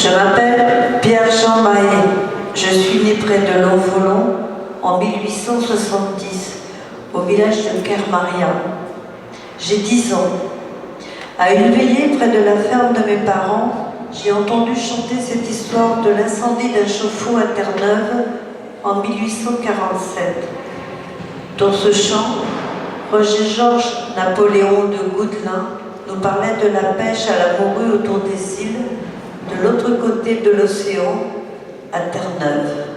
Je m'appelle Pierre-Jean Mahé. Je suis né près de Lonvolon en 1870, au village de Kermaria. J'ai 10 ans. À une veillée près de la ferme de mes parents, j'ai entendu chanter cette histoire de l'incendie d'un chauffe-eau à Terre-Neuve en 1847. Dans ce chant, Roger-Georges Napoléon de Goudelin nous parlait de la pêche à la morue autour des îles, de l'autre côté de l'océan, à Terre-Neuve.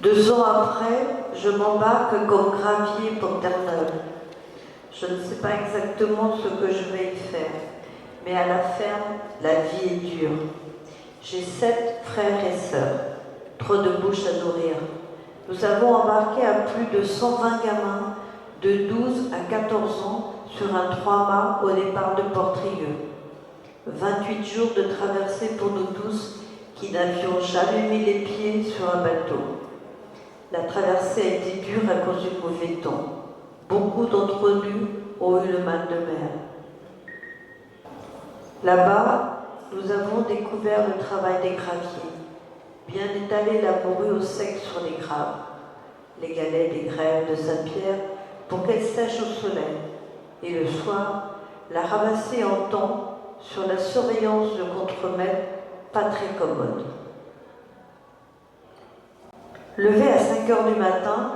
Deux ans après, je m'embarque comme gravier pour Terre-Neuve. Je ne sais pas exactement ce que je vais y faire, mais à la ferme, la vie est dure. J'ai 7 frères et sœurs, trop de bouches à nourrir. Nous avons embarqué à plus de 120 gamins de 12 à 14 ans sur un 3-mâts au départ de Portrieux. 28 jours de traversée pour nous tous qui n'avions jamais mis les pieds sur un bateau. La traversée a été dure à cause du mauvais temps. Beaucoup d'entre nous ont eu le mal de mer. Là-bas, nous avons découvert le travail des graviers. Bien étaler la morue au sec sur les graves, les galets des grèves de Saint-Pierre pour qu'elle sèche au soleil, et le soir, la ramasser en temps sur la surveillance de contremaître pas très commode. Levé à 5 heures du matin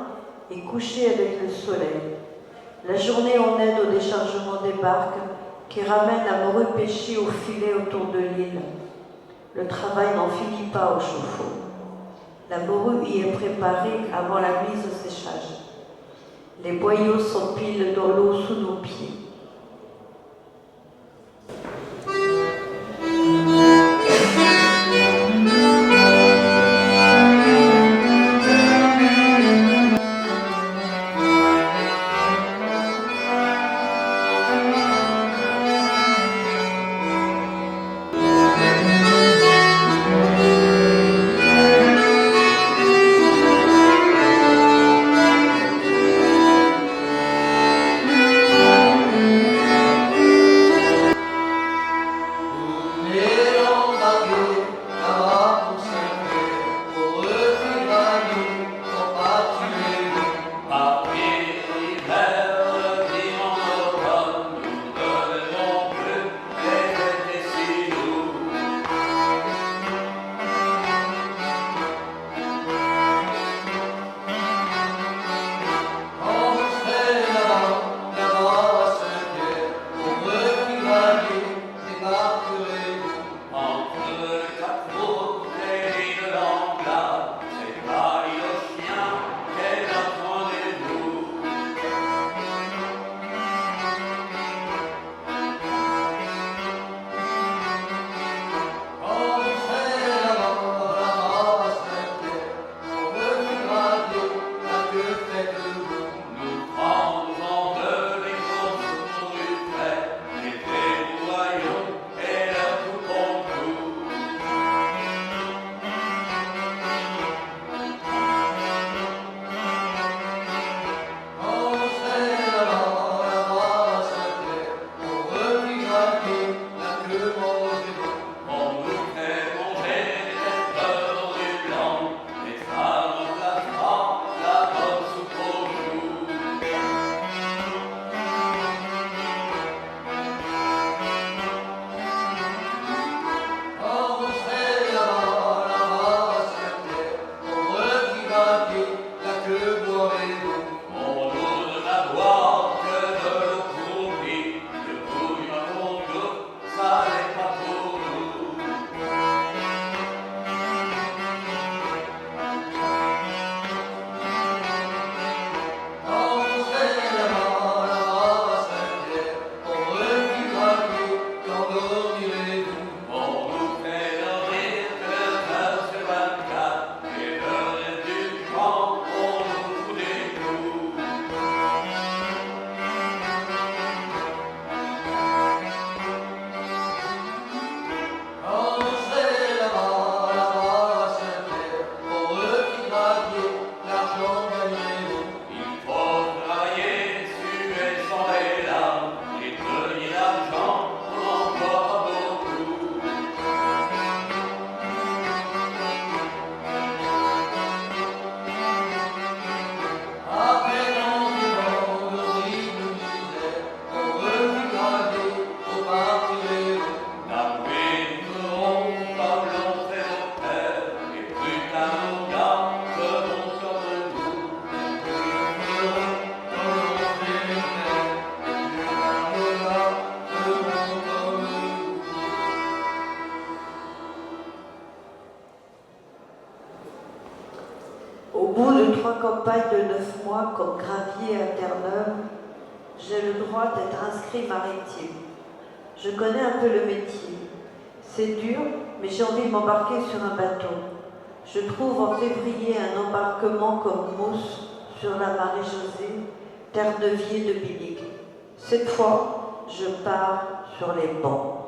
et couché avec le soleil, la journée en aide au déchargement des barques qui ramènent la morue pêchée au filet autour de l'île. Le travail n'en finit pas au chauffe-eau. La morue y est préparée avant la mise au séchage. Les boyaux s'empilent dans l'eau sous nos pieds. Au bout de 3 campagnes de 9 mois comme gravier à Terre-Neuve, j'ai le droit d'être inscrit maritime. Je connais un peu le métier. C'est dur, mais j'ai envie de m'embarquer sur un bateau. Je trouve en février un embarquement comme Mousse sur la Marie-Josée, terre de vie et de Bilic. Cette fois, je pars sur les bancs.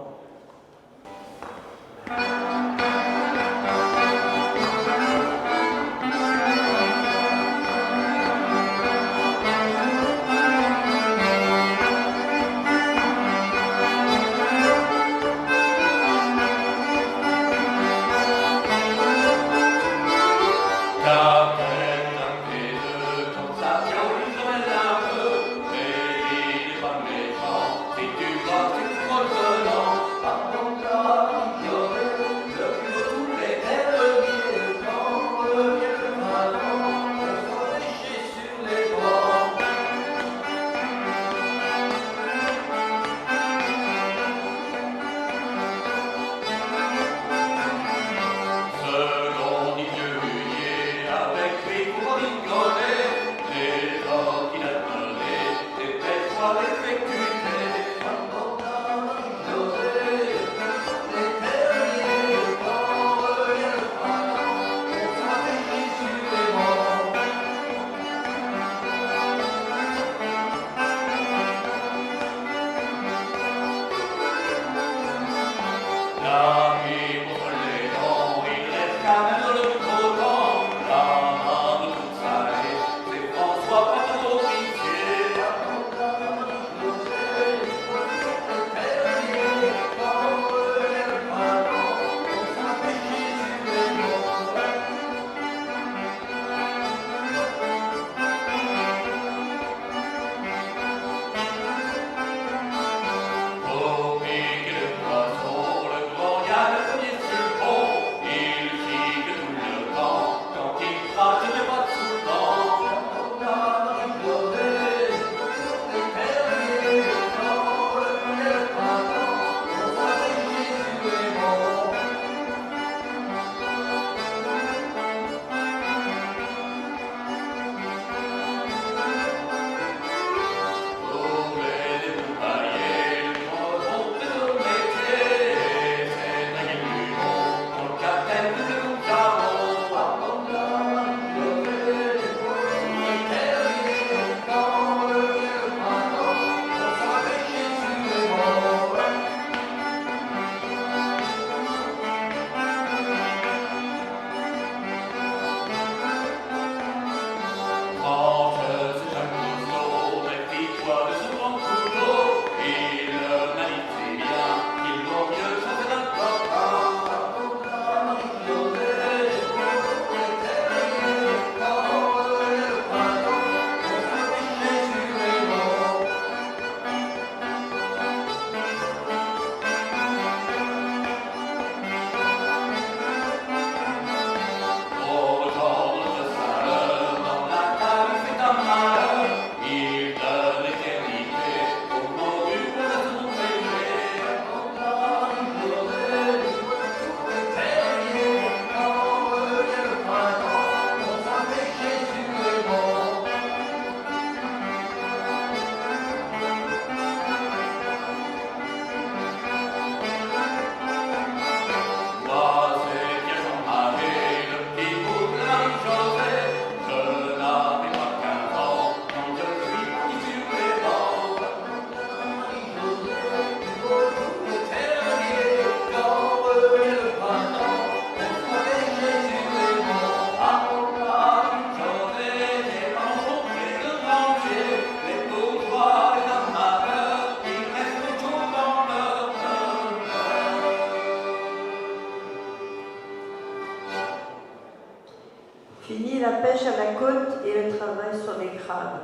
Fini la pêche à la côte et le travail sur les crabes.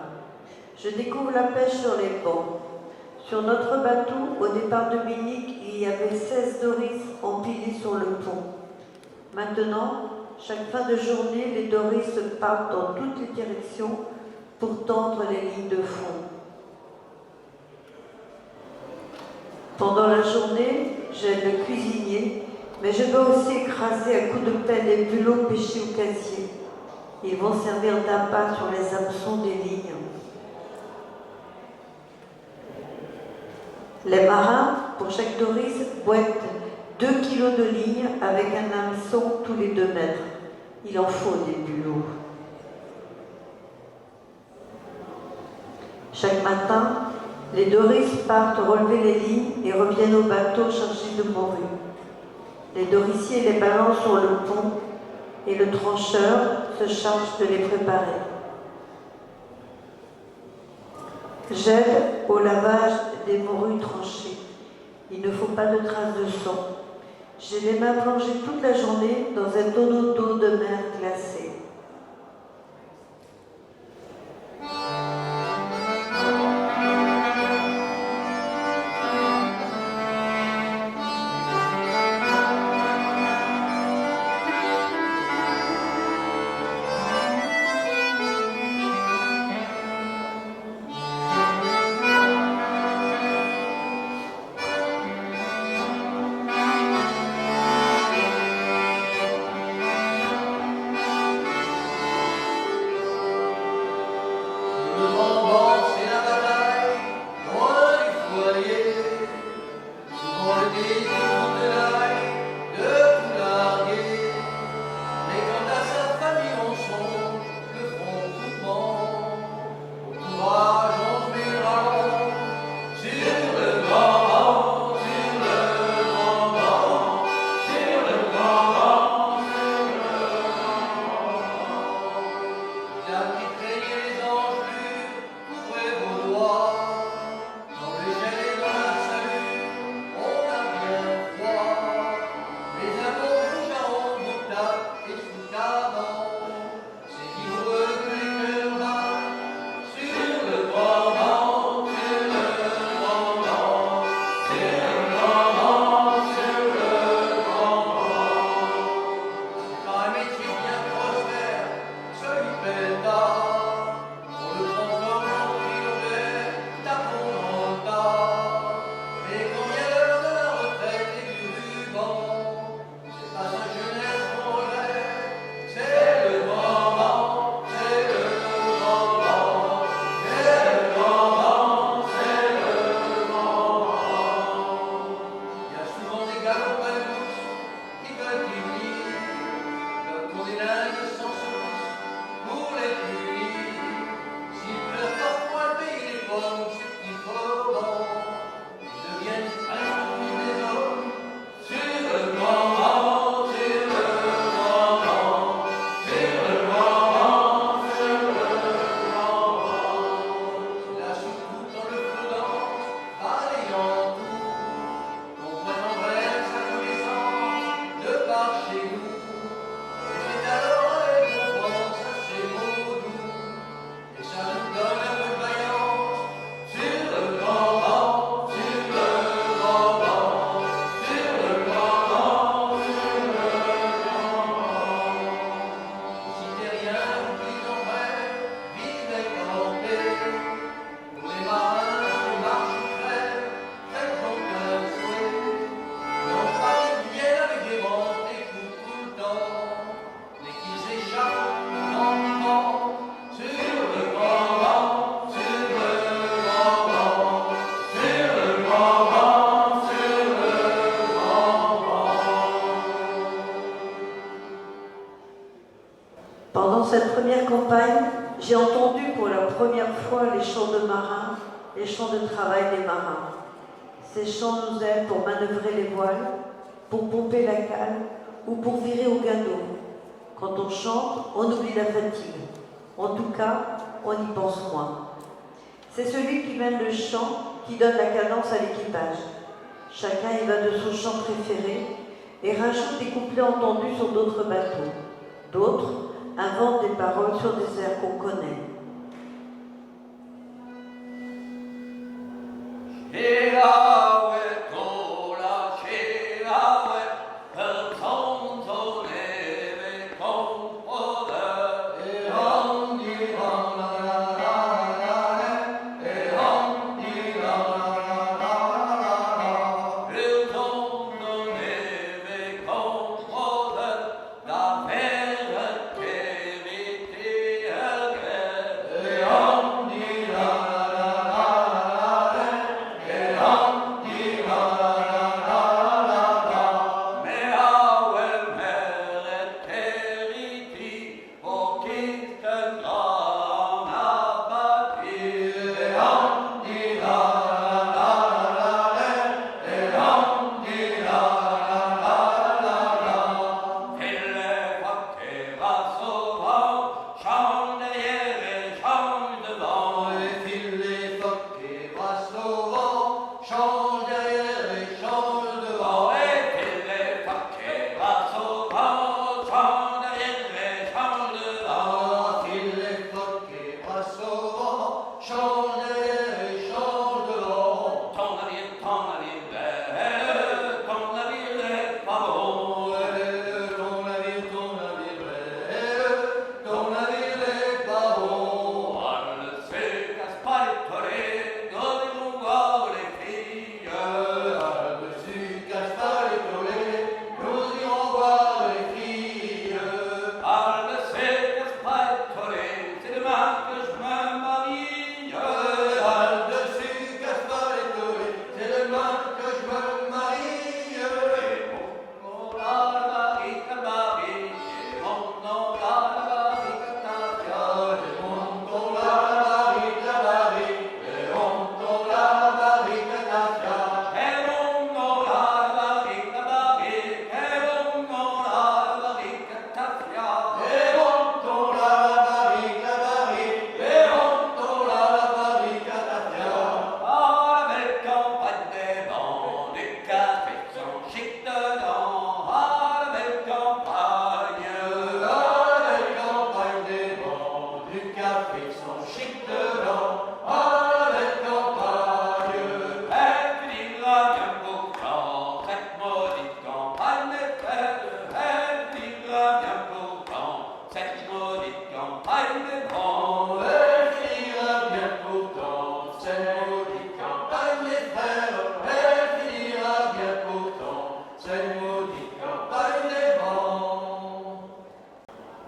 Je découvre la pêche sur les bancs. Sur notre bateau, au départ de Binic, il y avait 16 doris empilés sur le pont. Maintenant, chaque fin de journée, les doris partent dans toutes les directions pour tendre les lignes de fond. Pendant la journée, j'aide le cuisinier, mais je dois aussi écraser à coups de pelle les bulots pêchés au casier. Ils vont servir d'appât sur les hameçons des lignes. Les marins, pour chaque doris, boitent 2 kilos de ligne avec un hameçon tous les 2 mètres. Il en faut des bulots. Chaque matin, les doris partent relever les lignes et reviennent au bateau chargés de morues. Les dorissiers les balancent sur le pont et le trancheur se charge de les préparer. J'aide au lavage des morues tranchées. Il ne faut pas de traces de sang. J'ai les mains plongées toute la journée dans un tonneau d'eau de mer glacée. campagne, j'ai entendu pour la première fois les chants de marins, les chants de travail des marins. Ces chants nous aident pour manœuvrer les voiles, pour pomper la cale ou pour virer au guindeau. Quand on chante, on oublie la fatigue. En tout cas, on y pense moins. C'est celui qui mène le chant qui donne la cadence à l'équipage. Chacun y va de son chant préféré et rajoute des couplets entendus sur d'autres bateaux. D'autres inventent des paroles sur des airs qu'on connaît.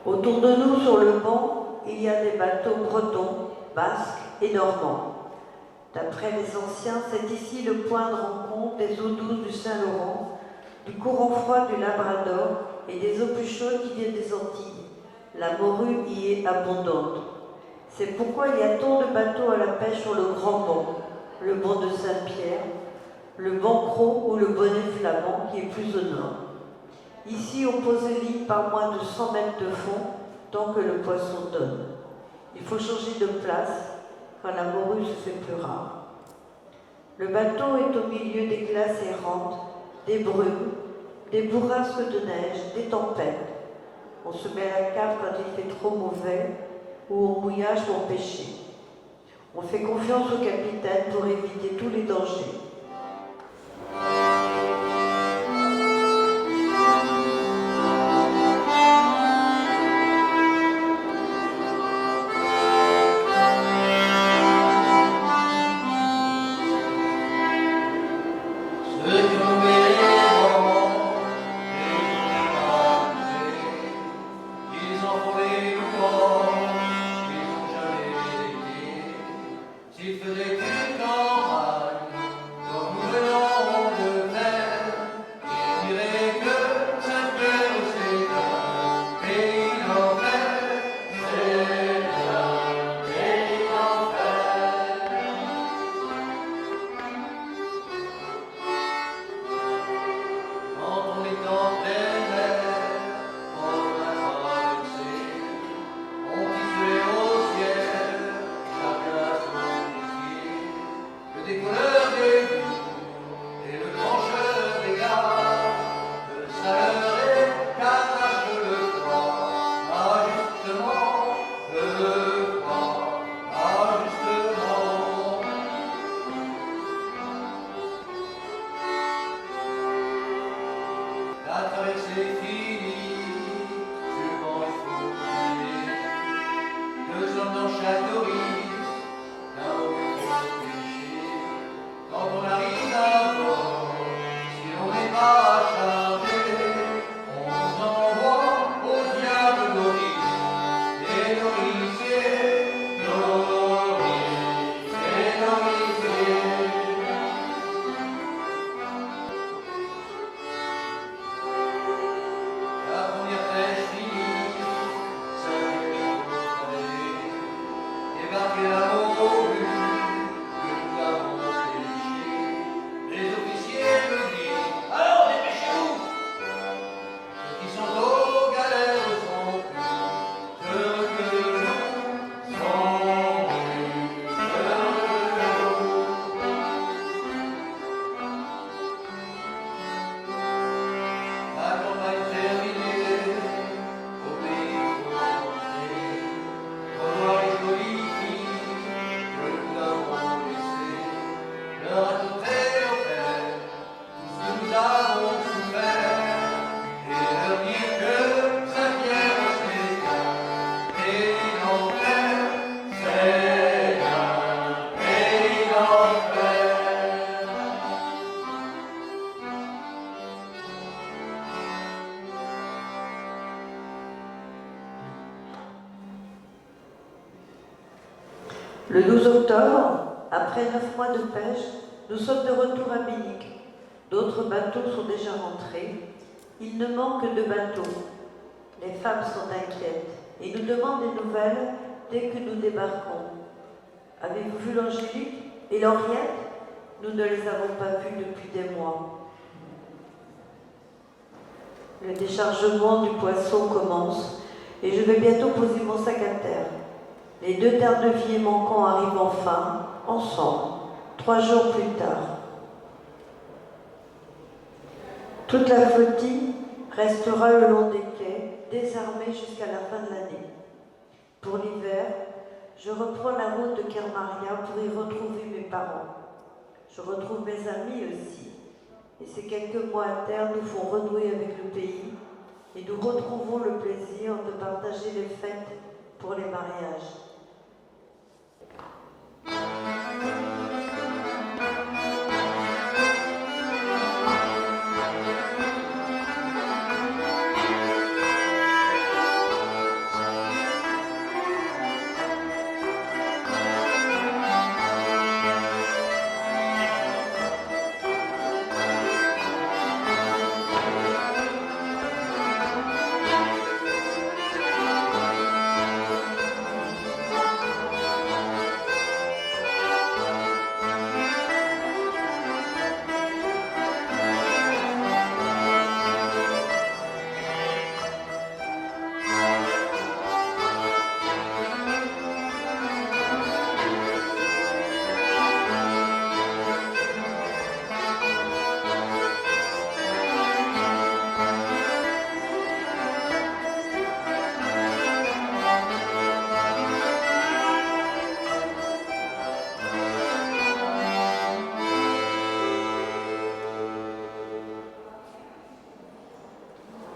Autour de nous, sur le banc, il y a des bateaux bretons, basques et normands. D'après les anciens, c'est ici le point de rencontre des eaux douces du Saint-Laurent, du courant froid du Labrador et des eaux plus chaudes qui viennent des Antilles. La morue y est abondante. C'est pourquoi il y a tant de bateaux à la pêche sur le grand banc, le banc de Saint-Pierre, le banc Cros ou le bonnet flamand qui est plus au nord. Ici, on pose les lignes par moins de 100 mètres de fond, tant que le poisson donne. Il faut changer de place quand la morue se fait plus rare. Le bateau est au milieu des glaces errantes, des brumes, des bourrasques de neige, des tempêtes. On se met à la cave quand il fait trop mauvais ou au mouillage pour pêcher. On fait confiance au capitaine pour éviter tous les dangers. Yeah. qui avons vu que nous avons péché. Les officiers me disent, alors dépêchez-vous. Ceux qui sont aux galères sont plus heureux que nous, sont plus heureux que nous. La campagne terminée, au pays français, revoir les jolies filles que nous avons laissées, leur raconter nos peines, tout ce que nous avons souffert, et leur dire que ça vient c'est qu'un pays d'enfer, c'est un pays d'enfer. Le 12 octobre, après 9 mois de pêche, nous sommes de retour à Binic. D'autres bateaux sont déjà rentrés. Il ne manque que 2 bateaux. Les femmes sont inquiètes et nous demandent des nouvelles dès que nous débarquons. Avez-vous vu l'Angélique et l'Henriette? Nous ne les avons pas vues depuis des mois. Le déchargement du poisson commence et je vais bientôt poser mon sac à terre. Les 2 terres de vie manquants arrivent enfin, ensemble, 3 jours plus tard. Toute la flottille restera le long des quais, désarmée jusqu'à la fin de l'année. Pour l'hiver, je reprends la route de Kermaria pour y retrouver mes parents. Je retrouve mes amis aussi. Et ces quelques mois à terre nous font renouer avec le pays et nous retrouvons le plaisir de partager les fêtes pour les mariages.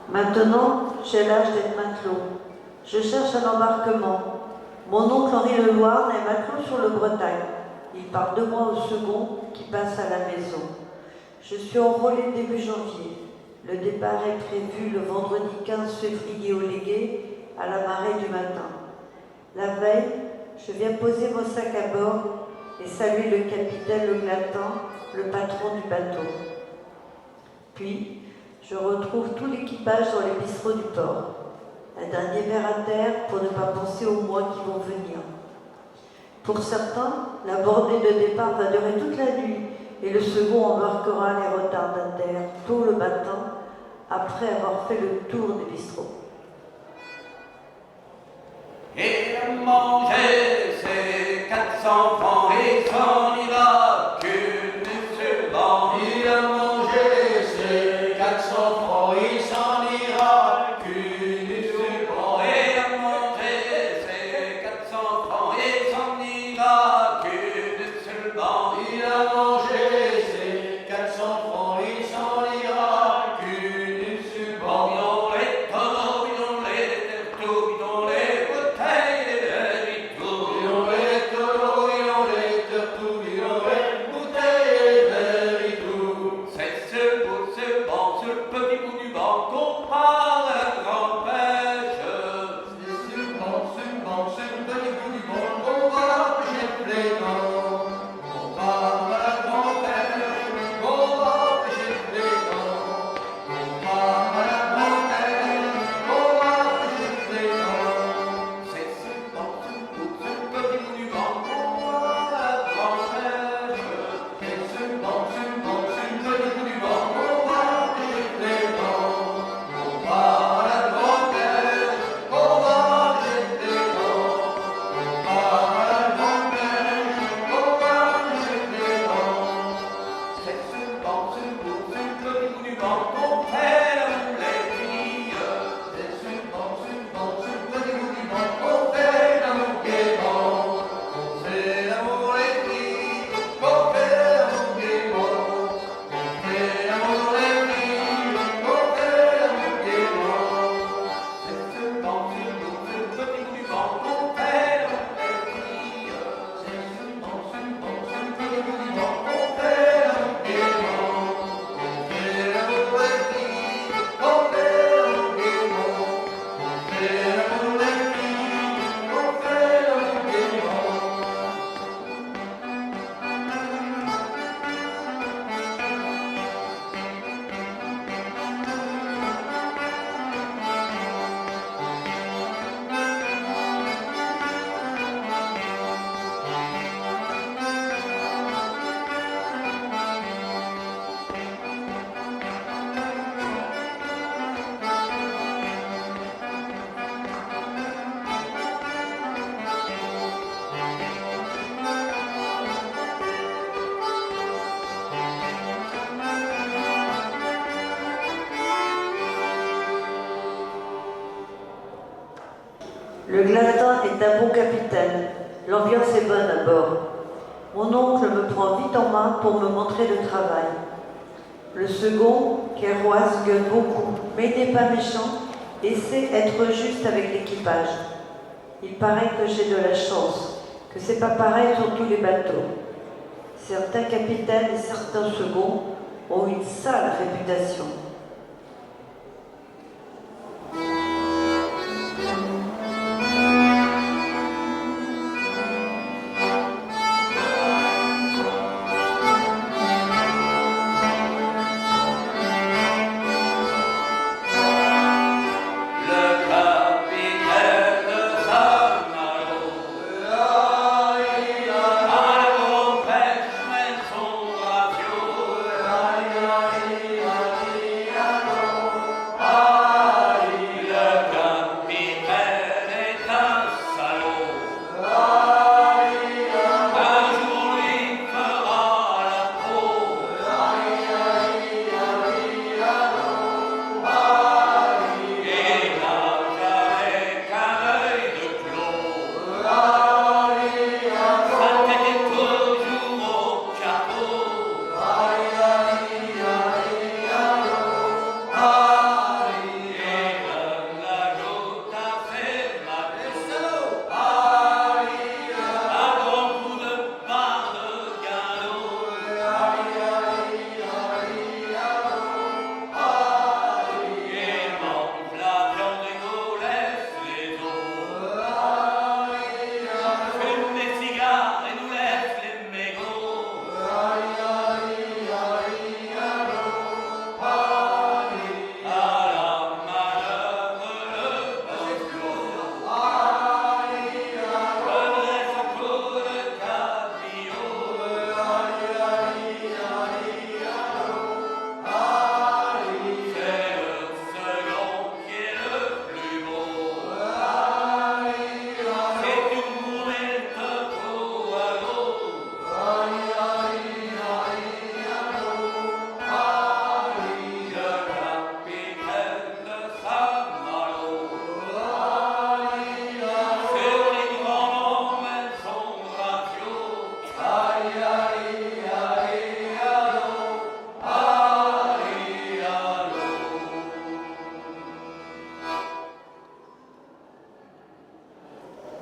Maintenant, j'ai l'âge d'être matelot. Je cherche un embarquement. Mon oncle Henri Leloir est matelot sur le Bretagne. Il part de moi au second qui passe à la maison. Je suis enrôlée début janvier. Le départ est prévu le vendredi 15 février au Légué, à la marée du matin. La veille, je viens poser mon sac à bord et saluer le capitaine Le Glatin, le patron du bateau. Puis, je retrouve tout l'équipage dans les bistrots du port. Un dernier verre à terre pour ne pas penser aux mois qui vont venir. Pour certains, la bordée de départ va durer toute la nuit et le second embarquera les retardataires tôt le matin après avoir fait le tour des bistrots. Et à manger ses 400 francs et s'en ira que monsieur Ban. Il a mangé ses 400 francs, il s'en ira que monsieur Ban. Et à manger ses 400 francs et s'en ira que monsieur Ban. Il a mangé ses 400 francs, il s'en ira que monsieur Ban. Bidon les toro, bidon les bouteilles. Bidon les toro, bidon les Le glatin est un bon capitaine. L'ambiance est bonne à bord. Mon oncle me prend vite en main pour me montrer le travail. Le second, Kerouas, gueule beaucoup, mais il n'est pas méchant et sait être juste avec l'équipage. Il paraît que j'ai de la chance, que c'est pas pareil sur tous les bateaux. Certains capitaines et certains seconds ont une sale réputation.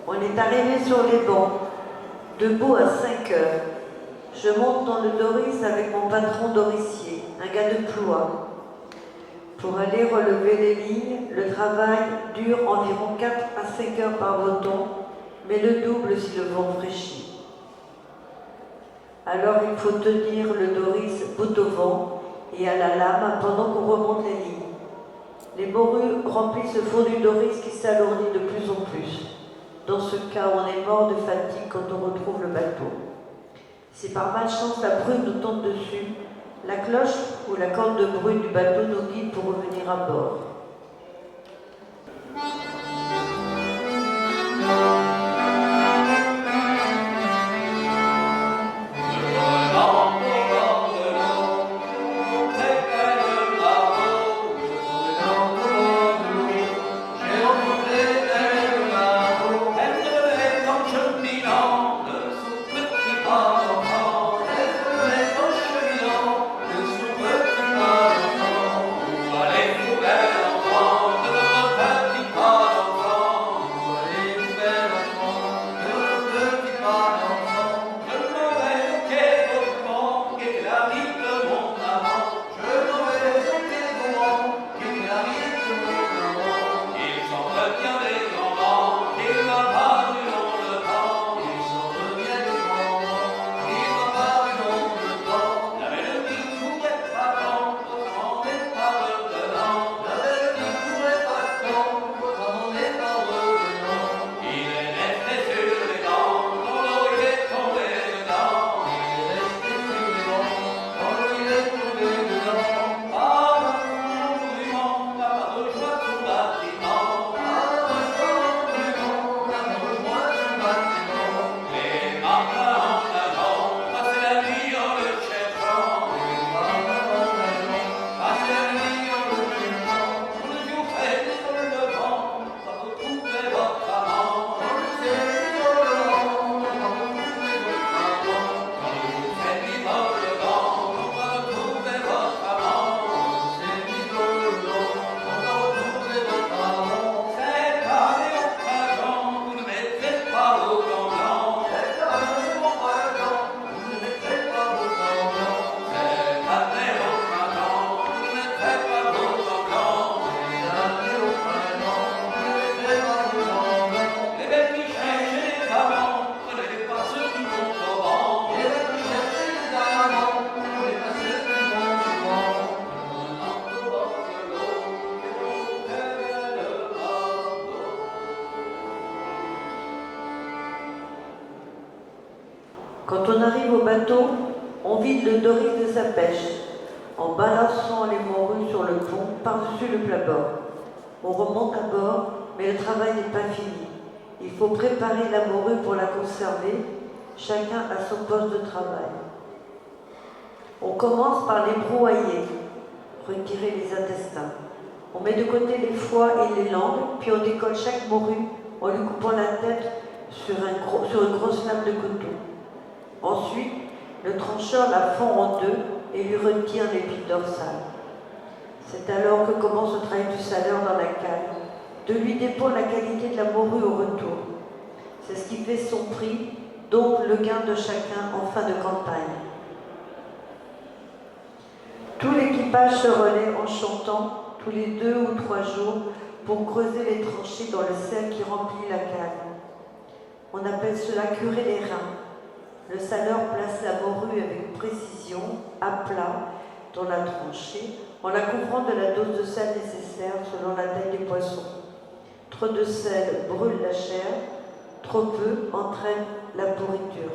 On est arrivé sur les bancs, debout à 5 heures. Je monte dans le Doris avec mon patron doricier, un gars de Ploie. Pour aller relever les lignes, le travail dure environ 4 à 5 heures par botton, mais le double si le vent fraîchit. Alors il faut tenir le Doris bout au vent et à la lame pendant qu'on remonte les lignes. Les morues remplissent le fond du Doris qui s'alourdit de plus en plus. Dans ce cas, on est mort de fatigue quand on retrouve le bateau. Si par malchance la brume nous tombe dessus, la cloche ou la corde de bruit du bateau nous guide pour revenir à bord. Quand on arrive au bateau, on vide le dory de sa pêche, en balançant les morues sur le pont par-dessus le plat-bord. On remonte à bord, mais le travail n'est pas fini. Il faut préparer la morue pour la conserver, chacun à son poste de travail. On commence par les brouhailler, retirer les intestins. On met de côté les foies et les langues, puis on décolle chaque morue en lui coupant la tête sur une grosse lame de coton. Ensuite, le trancheur la fend en deux et lui retire l'épine dorsale. C'est alors que commence le travail du saleur dans la cale. De lui dépend la qualité de la morue au retour. C'est ce qui fait son prix, donc le gain de chacun en fin de campagne. Tout l'équipage se relaie en chantant tous les 2 ou 3 jours pour creuser les tranchées dans le sel qui remplit la cale. On appelle cela curer les reins. Le saleur place la morue avec précision, à plat, dans la tranchée, en la couvrant de la dose de sel nécessaire selon la taille des poissons. Trop de sel brûle la chair, trop peu entraîne la pourriture.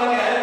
Again.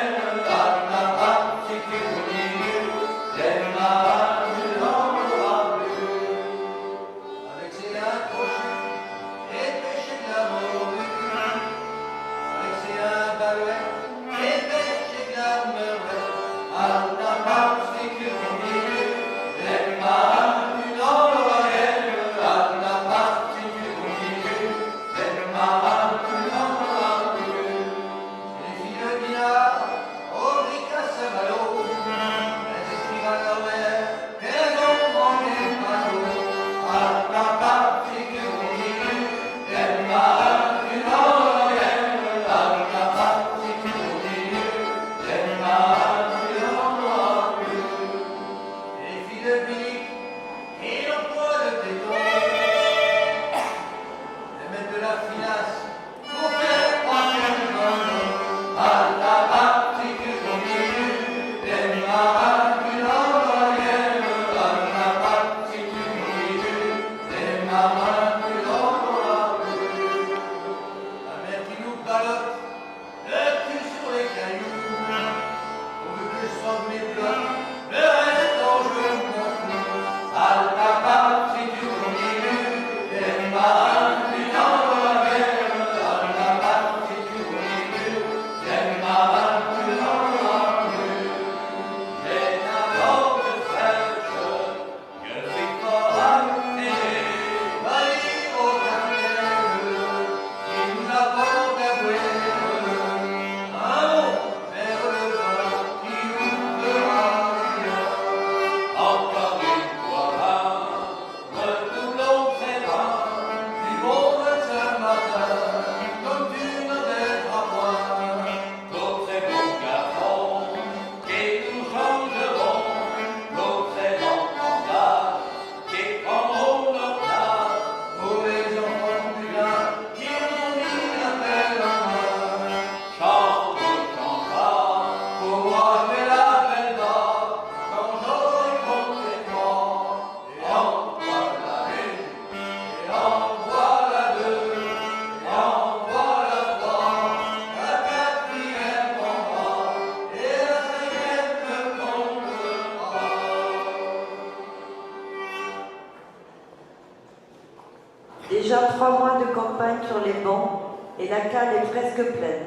3 mois de campagne sur les bancs et la cale est presque pleine.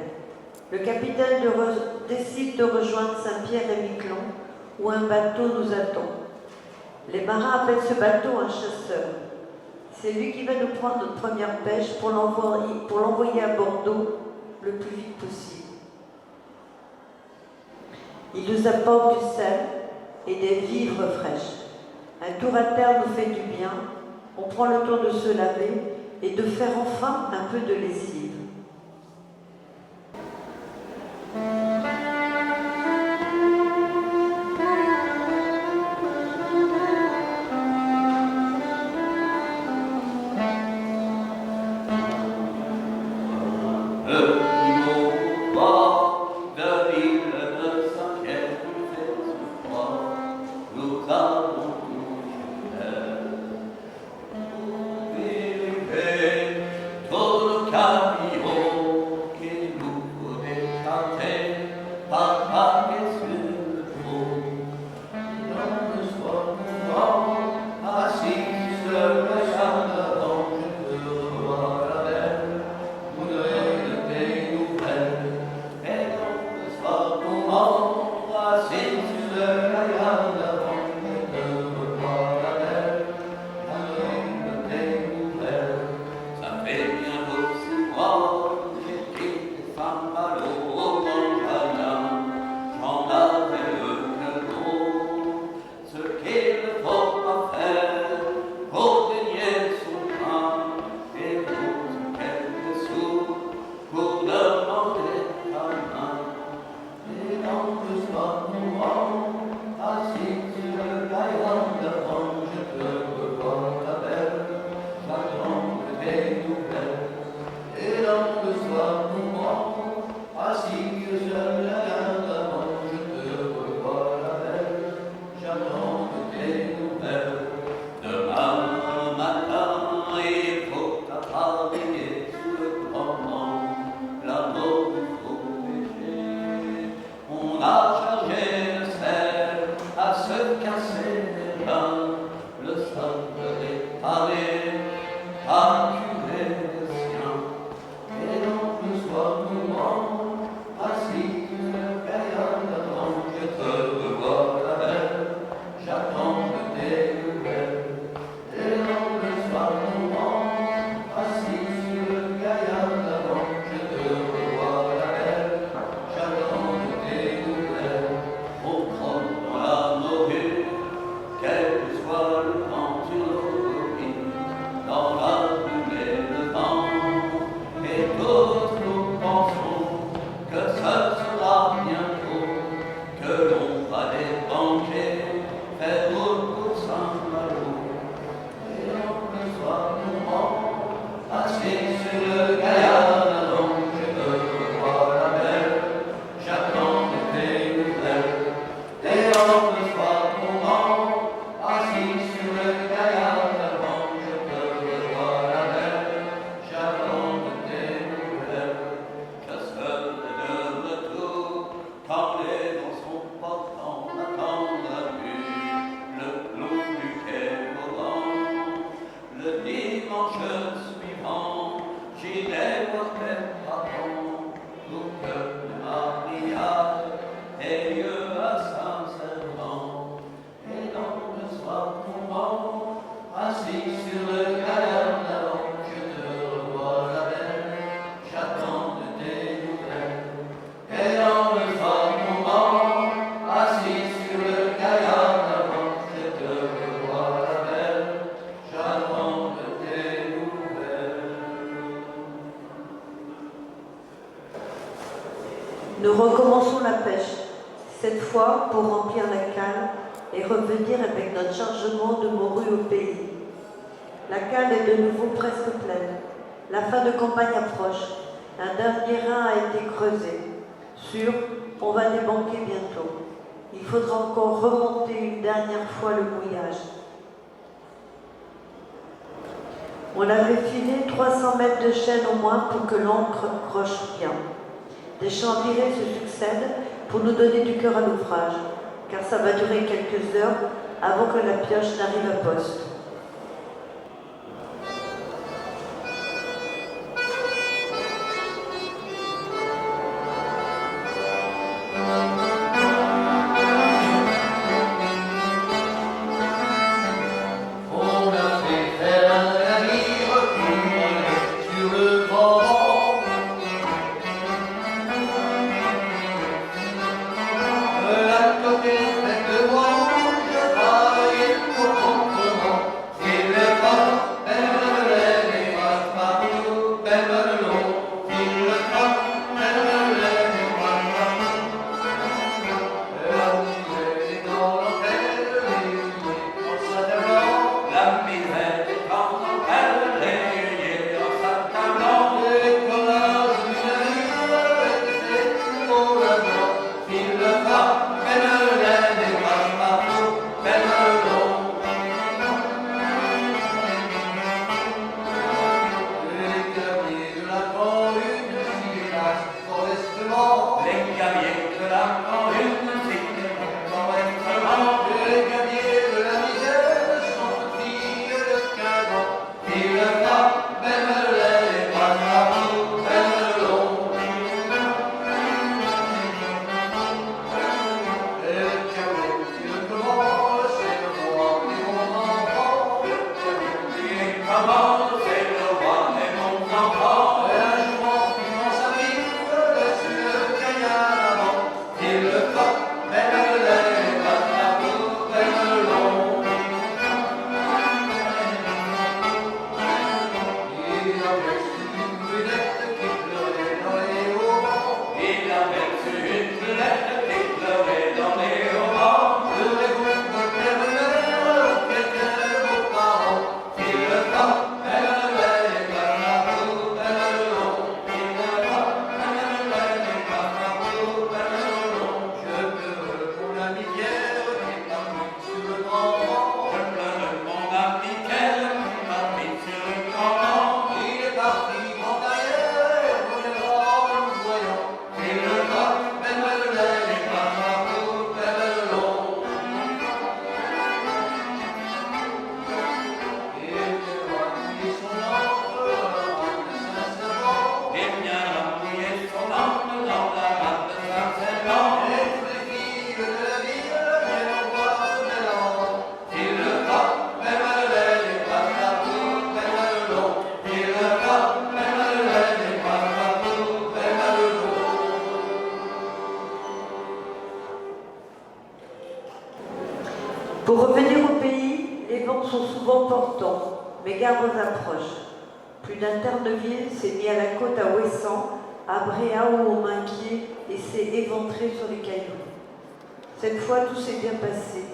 Le capitaine décide de rejoindre Saint-Pierre et Miquelon, où un bateau nous attend. Les marins appellent ce bateau un chasseur. C'est lui qui va nous prendre notre première pêche pour l'envoyer à Bordeaux le plus vite possible. Il nous apporte du sel et des vivres fraîches. Un tour à terre nous fait du bien. On prend le temps de se laver et de faire enfin un peu de lessive. Nous recommençons la pêche, cette fois pour remplir la cale et revenir avec notre chargement de morue au pays. La cale est de nouveau presque pleine. La fin de campagne approche. Un dernier rein a été creusé. Sûr, on va débanquer bientôt. Il faudra encore remonter une dernière fois le mouillage. On avait filé 300 mètres de chaîne au moins pour que l'encre croche bien. Des champs-virés se succèdent pour nous donner du cœur à l'ouvrage, car ça va durer quelques heures avant que la pioche n'arrive à poste. Pour revenir au pays, les vents sont souvent portants, mais gare aux approches. Plus d'un Terre-Neuvier s'est mis à la côte à Ouessant, à Bréa ou au Minquier et s'est éventré sur les cailloux. Cette fois, tout s'est bien passé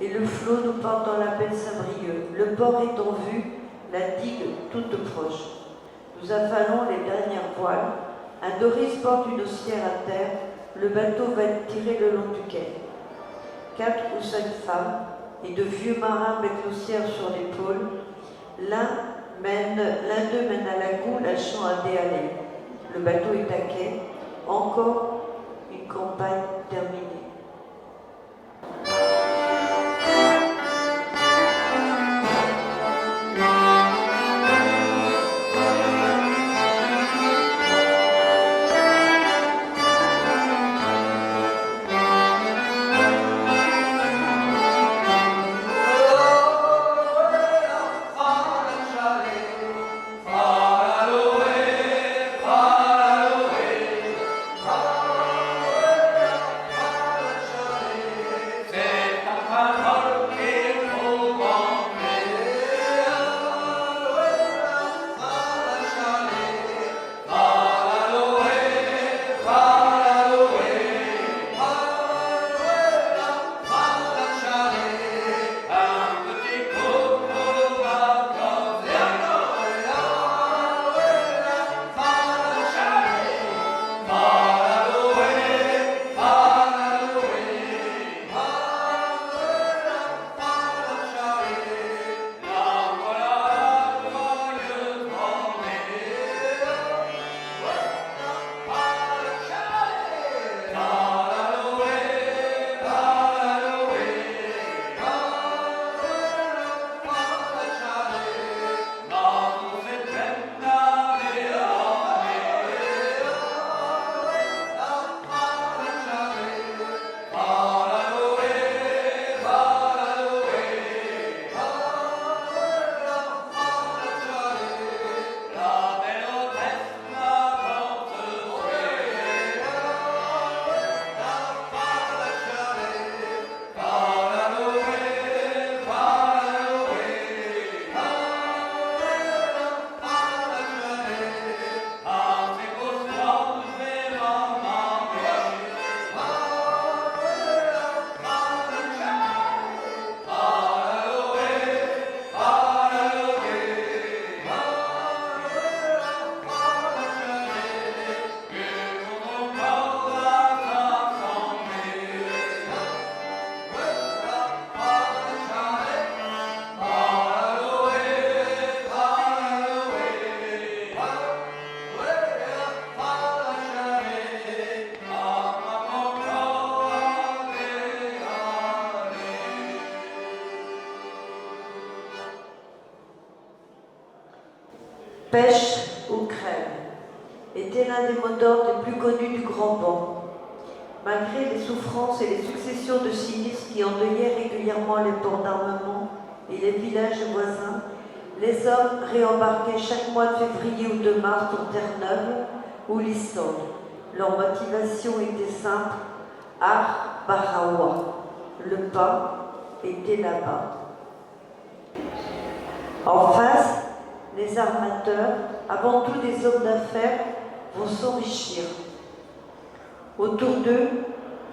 et le flot nous porte dans la baie Saint-Brieuc. Le port est en vue, la digue toute proche. Nous avalons les dernières voiles. Un doris porte une haussière à terre. Le bateau va tirer le long du quai. 4 ou 5 femmes et de vieux marins mettent l'haussière sur l'épaule. L'un d'eux mène à la goule, lâchant un dé à l'aile. Le bateau est à quai. Encore une campagne terminée. Pêche ou crève était l'un des mots d'ordre les plus connus du Grand Banc. Malgré les souffrances et les successions de sinistres qui endeuillaient régulièrement les ports d'armement et les villages voisins, les hommes réembarquaient chaque mois de février ou de mars pour Terre-Neuve ou Listone. Leur motivation était simple, Ar Barawa. Le pain était là-bas. En face, les armateurs, avant tout des hommes d'affaires, vont s'enrichir. Autour d'eux,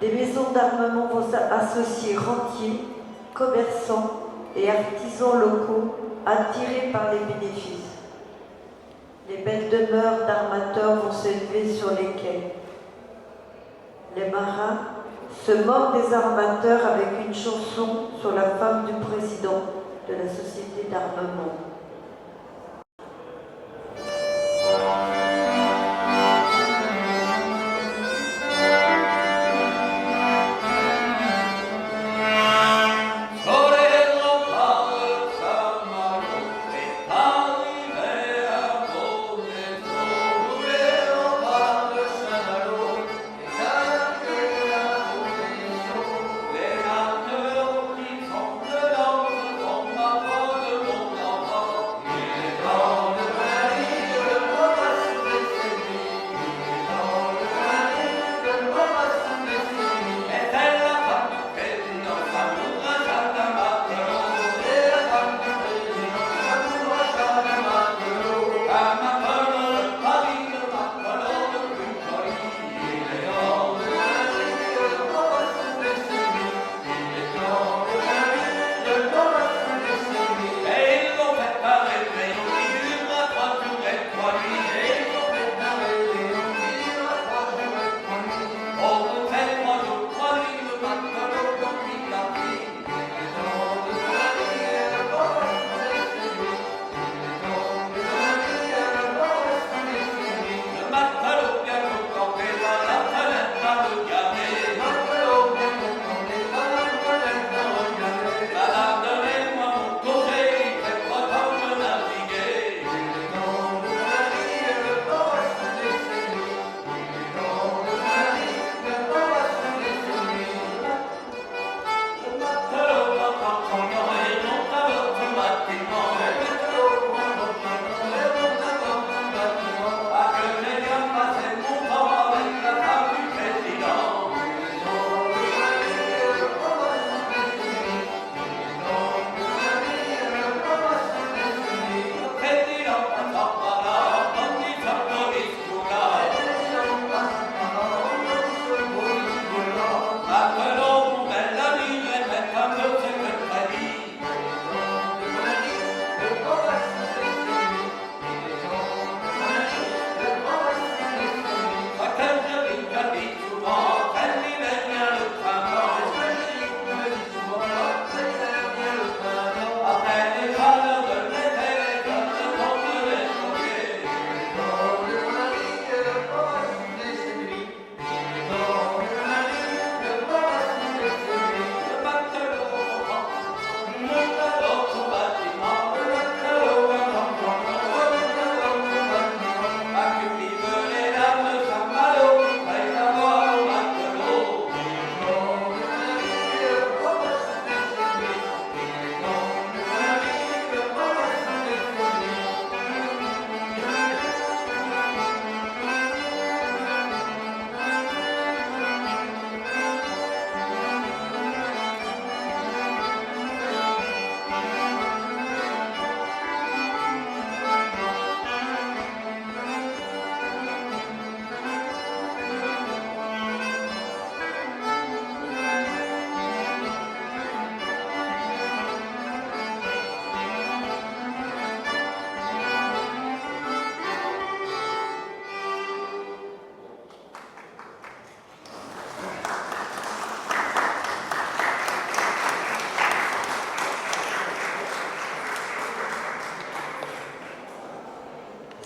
des maisons d'armement vont associer rentiers, commerçants et artisans locaux attirés par les bénéfices. Les belles demeures d'armateurs vont s'élever sur les quais. Les marins se moquent des armateurs avec une chanson sur la femme du président de la société d'armement.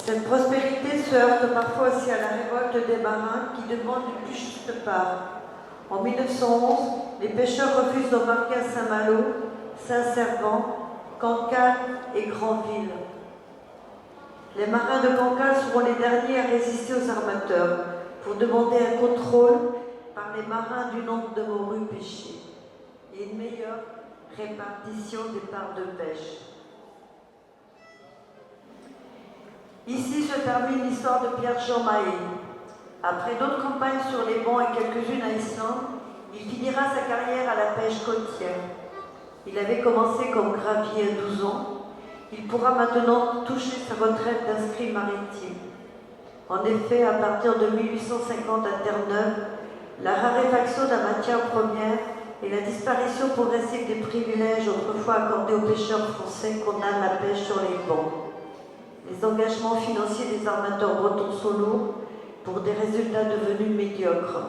Cette prospérité se heurte parfois aussi à la révolte des marins qui demandent une plus juste part. En 1911, les pêcheurs refusent d'embarquer à Saint-Malo, Saint-Servant, Cancale et Granville. Les marins de Cancale seront les derniers à résister aux armateurs pour demander un contrôle par les marins du nombre de morues pêchées et une meilleure répartition des parts de pêche. Ici se termine l'histoire de Pierre-Jean Mahé. Après d'autres campagnes sur les bancs et quelques-unes à Islande, il finira sa carrière à la pêche côtière. Il avait commencé comme gravier à 12 ans Il pourra maintenant toucher sa retraite d'inscrit maritime. En effet, à partir de 1850 à Terre-Neuve, la raréfaction de la matière première et la disparition progressive des privilèges autrefois accordés aux pêcheurs français condamnent la pêche sur les bancs. Les engagements financiers des armateurs bretons sont lourds pour des résultats devenus médiocres.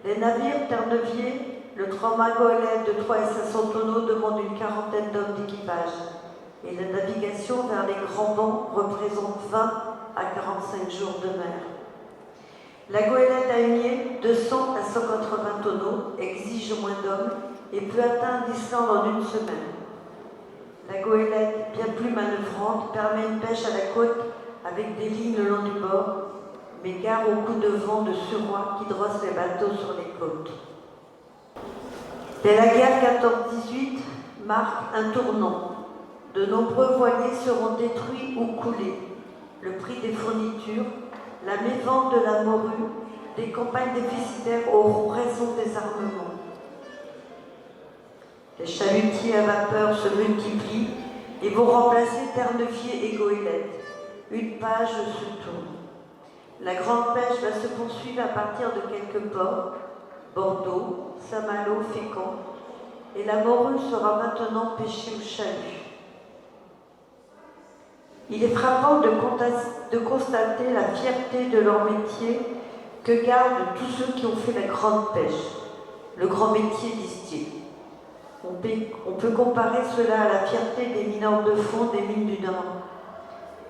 Les navires terre-neuviers, le Trois-Mâts goélette de 3 et 500 tonneaux demandent une quarantaine d'hommes d'équipage. Et la navigation vers les grands bancs représente 20 à 45 jours de mer. La goélette à hunier, 200 à 180 tonneaux, exige moins d'hommes et peut atteindre l'Islande en une semaine. La goélette, bien plus manœuvrante, permet une pêche à la côte avec des lignes le long du bord, mais gare au coup de vent de suroît qui drosse les bateaux sur les côtes. Dès la guerre 14-18 marque un tournant. De nombreux voiliers seront détruits ou coulés. Le prix des fournitures, la mévente de la morue, des campagnes déficitaires auront raison des armements. Les chalutiers à vapeur se multiplient et vont remplacer terre-neuviers et goélettes. Une page se tourne. La grande pêche va se poursuivre à partir de quelques ports, Bordeaux, Saint-Malo, Fécamp, et la morue sera maintenant pêchée au chalut. Il est frappant de constater la fierté de leur métier que gardent tous ceux qui ont fait la grande pêche. Le grand métier, disent-ils. On peut comparer cela à la fierté des mineurs de fond des mines du Nord.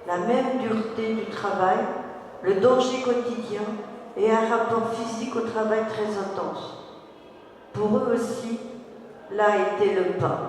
La même dureté du travail, le danger quotidien et un rapport physique au travail très intense. Pour eux aussi, là était le pain.